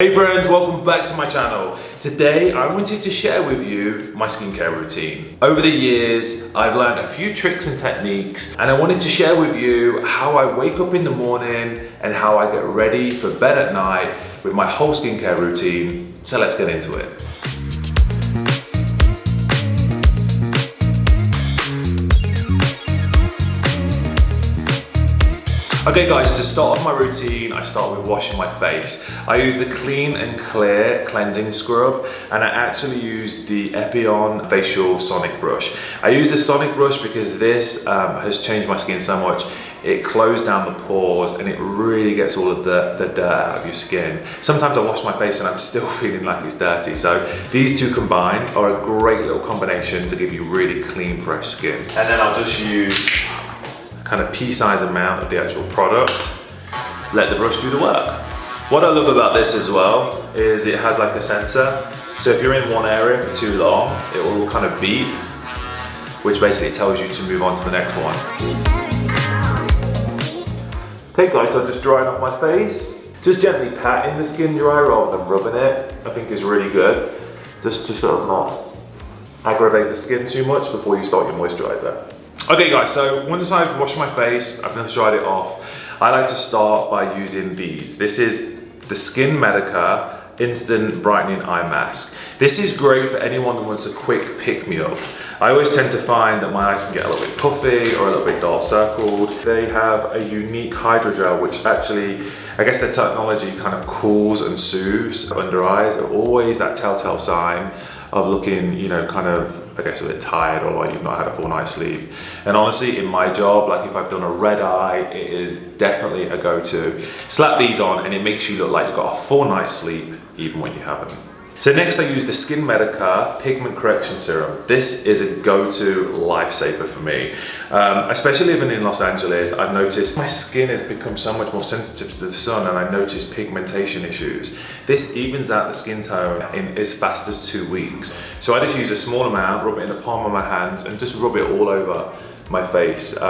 Hey friends, welcome back to my channel. Today I wanted to share with you my skincare routine. Over the years, I've learned a few tricks and techniques, and I wanted to share with you how I wake up in the morning and how I get ready for bed at night with my whole skincare routine. So let's get into it. Okay guys, to start off my routine, I start with washing my face. I use the Clean and Clear cleansing scrub, and I actually use the Epion facial sonic brush. I use the sonic brush because this has changed my skin so much. It closes down the pores and it really gets all of the dirt out of your skin. Sometimes I wash my face and I'm still feeling like it's dirty. So these two combined are a great little combination to give you really clean, fresh skin. And then I'll just use kind of pea-sized amount of the actual product, let the brush do the work. What I love about this as well is it has like a sensor, so if you're in one area for too long, it will kind of beep, which basically tells you to move on to the next one. Okay guys, so just drying off my face, just gently patting the skin dry rather than rubbing it, I think is really good, just to sort of not aggravate the skin too much before you start your moisturizer. Okay guys, so once I've washed my face, I've just dried it off, I like to start by using these. This is the Skin Medica Instant Brightening Eye Mask. This is great for anyone that wants a quick pick-me-up. I always tend to find that my eyes can get a little bit puffy or a little bit dark circled. They have a unique hydrogel which actually, I guess the technology kind of cools and soothes under eyes. Are always that telltale sign of looking, you know, kind of, I guess, a bit tired or like you've not had a full night's sleep. And honestly, in my job, like if I've done a red eye, it is definitely a go-to. Slap these on and it makes you look like you've got a full night's sleep, even when you haven't. So next I use the Skin Medica Pigment Correction Serum. This is a go-to lifesaver for me. Especially living in Los Angeles, I've noticed my skin has become so much more sensitive to the sun and I noticed pigmentation issues. This evens out the skin tone in as fast as 2 weeks. So I just use a small amount, rub it in the palm of my hands and just rub it all over my face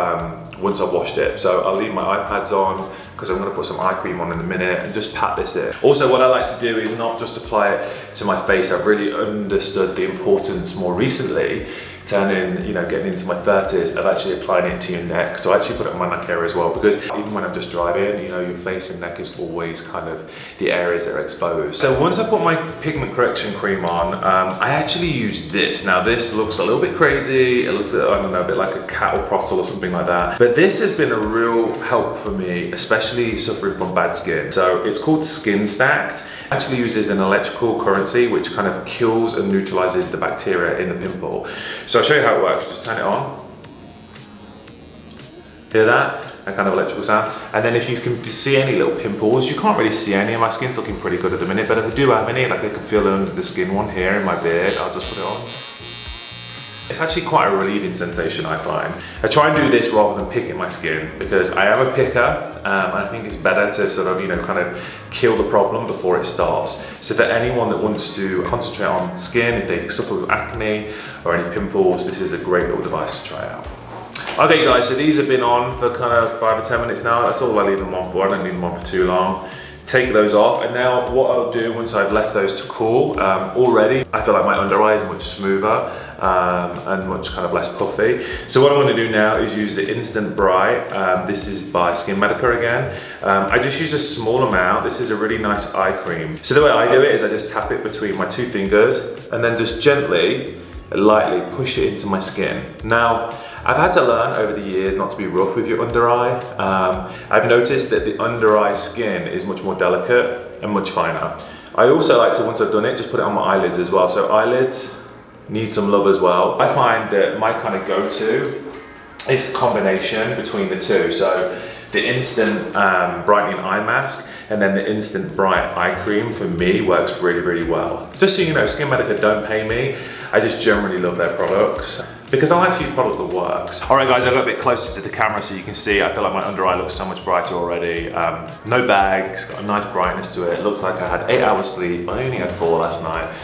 once I've washed it. So I'll leave my eye pads on because I'm going to put some eye cream on in a minute and just pat this in. Also, what I like to do is not just apply it to my face. I've really understood the importance more recently, getting into my 30s, of actually applying it to your neck. So I actually put it on my neck area as well, because even when I'm just driving, you know, your face and neck is always kind of the areas that are exposed. So once I put my pigment correction cream on, I actually use this. Now this looks a little bit crazy. It looks, I don't know, a bit like a cattle prottle or something like that. But this has been a real help for me, especially suffering from bad skin. So it's called Skin Stacked. Actually uses an electrical currency which kind of kills and neutralizes the bacteria in the pimple. So I'll show you how it works. Just turn it on. Hear that? That kind of electrical sound. And then if you can see any little pimples, you can't really see any. My skin's looking pretty good at the minute, but if I do have any, like I can feel under the skin one here in my beard, I'll just put it on. It's actually quite a relieving sensation, I find. I try and do this rather than picking my skin because I am a picker and I think it's better to sort of, kind of kill the problem before it starts. So for anyone that wants to concentrate on skin, if they suffer with acne or any pimples, this is a great little device to try out. Okay guys, so these have been on for kind of 5 or 10 minutes now. That's all I leave them on for. I don't leave them on for too long. Take those off, and now what I'll do once I've left those to cool, already I feel like my under eye is much smoother and much kind of less puffy. So what I'm going to do now is use the Instant Bright. This is by Skin Medica again. I just use a small amount. This is a really nice eye cream. So the way I do it is I just tap it between my 2 fingers and then just gently, lightly push it into my skin. Now, I've had to learn over the years not to be rough with your under eye. I've noticed that the under eye skin is much more delicate and much finer. I also like to, once I've done it, just put it on my eyelids as well. So eyelids need some love as well. I find that my kind of go-to is a combination between the two. So the Instant Brightening Eye Mask and then the Instant Bright Eye Cream for me works really, really well. Just so you know, Skin Medica don't pay me. I just generally love their products, because I like to use product that works. All right guys, I got a bit closer to the camera so you can see, I feel like my under eye looks so much brighter already. No bags, got a nice brightness to it. It looks like I had 8 hours sleep. I only had 4 last night.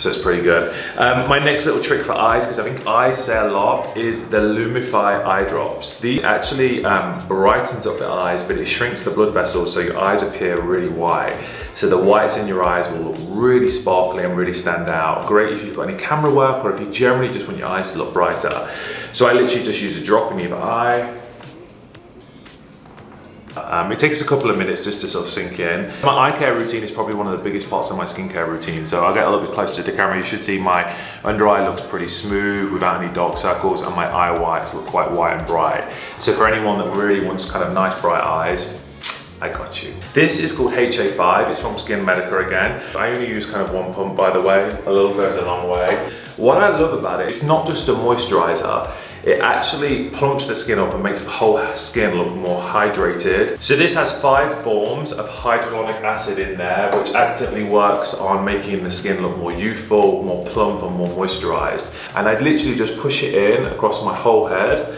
So it's pretty good. My next little trick for eyes, because I think eyes say a lot, is the Lumify Eye Drops. These actually brightens up the eyes, but it shrinks the blood vessels so your eyes appear really white. So the whites in your eyes will look really sparkly and really stand out. Great if you've got any camera work or if you generally just want your eyes to look brighter. So I literally just use a drop in either eye. It takes a couple of minutes just to sort of sink in. My eye care routine is probably one of the biggest parts of my skincare routine. So I'll get a little bit closer to the camera. You should see my under eye looks pretty smooth without any dark circles, and my eye whites look quite white and bright. So for anyone that really wants kind of nice bright eyes, I got you. This is called HA5, it's from Skin Medica again. I only use kind of one pump, by the way. A little goes a long way. What I love about it, it's not just a moisturizer, it actually plumps the skin up and makes the whole skin look more hydrated. So this has 5 forms of hyaluronic acid in there, which actively works on making the skin look more youthful, more plump and more moisturized. And I literally just push it in across my whole head,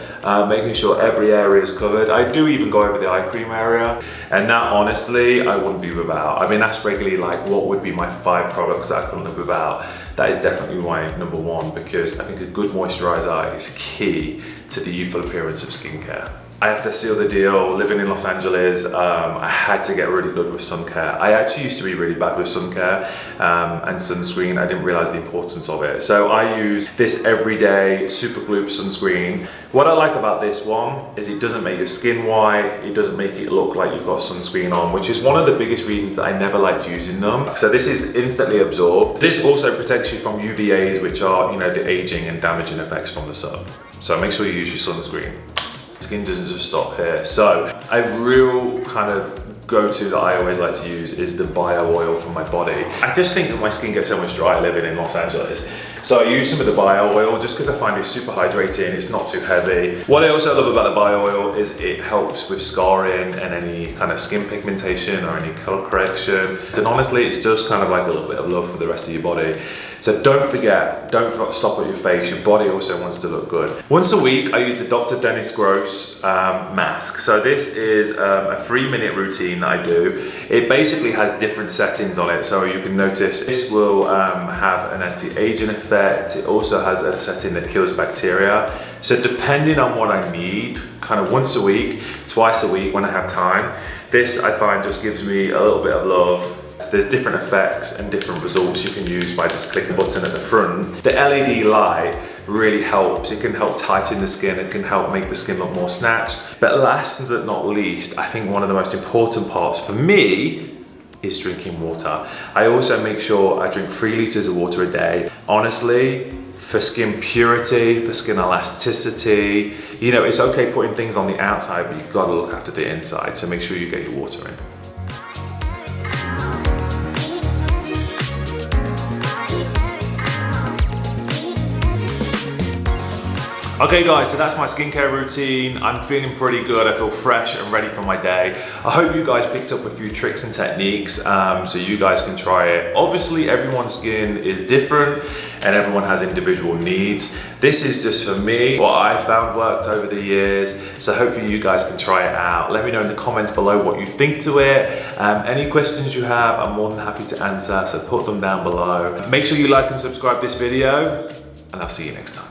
making sure every area is covered. I do even go over the eye cream area, and that honestly, I wouldn't be without. I mean, that's regularly like what would be my 5 products that I couldn't live without. That is definitely my number 1, because I think a good moisturizer is key to the youthful appearance of skincare. I have to seal the deal. Living in Los Angeles, I had to get really good with sun care. I actually used to be really bad with sun care and sunscreen. I didn't realize the importance of it. So I use this everyday super glue sunscreen. What I like about this one is it doesn't make your skin white. It doesn't make it look like you've got sunscreen on, which is one of the biggest reasons that I never liked using them. So this is instantly absorbed. This also protects you from UVAs, which are, you know, the aging and damaging effects from the sun. So make sure you use your sunscreen. Skin doesn't just stop here. So a real kind of go-to that I always like to use is the bio oil from my body. I just think that my skin gets so much drier living in Los Angeles. So I use some of the bio oil just because I find it super hydrating, it's not too heavy. What I also love about the bio oil is it helps with scarring and any kind of skin pigmentation or any color correction. And honestly, it's just kind of like a little bit of love for the rest of your body. So don't forget, don't stop at your face, your body also wants to look good. Once a week, I use the Dr. Dennis Gross mask. So this is a 3-minute routine that I do. It basically has different settings on it. So you can notice this will have an anti-aging effect. It also has a setting that kills bacteria. So depending on what I need, kind of once a week, twice a week when I have time, this I find just gives me a little bit of love. There's different effects and different results you can use by just clicking the button at the front. The LED light really helps. It can help tighten the skin, it can help make the skin look more snatched. But last but not least, I think one of the most important parts for me is drinking water. I also make sure I drink 3 liters of water a day. Honestly, for skin purity, for skin elasticity, you know, it's okay putting things on the outside, but you've got to look after the inside, so make sure you get your water in. Okay guys, so that's my skincare routine. I'm feeling pretty good. I feel fresh and ready for my day. I hope you guys picked up a few tricks and techniques so you guys can try it. Obviously, everyone's skin is different and everyone has individual needs. This is just for me, what I found worked over the years. So hopefully you guys can try it out. Let me know in the comments below what you think to it. Any questions you have, I'm more than happy to answer, so put them down below. Make sure you like and subscribe this video, and I'll see you next time.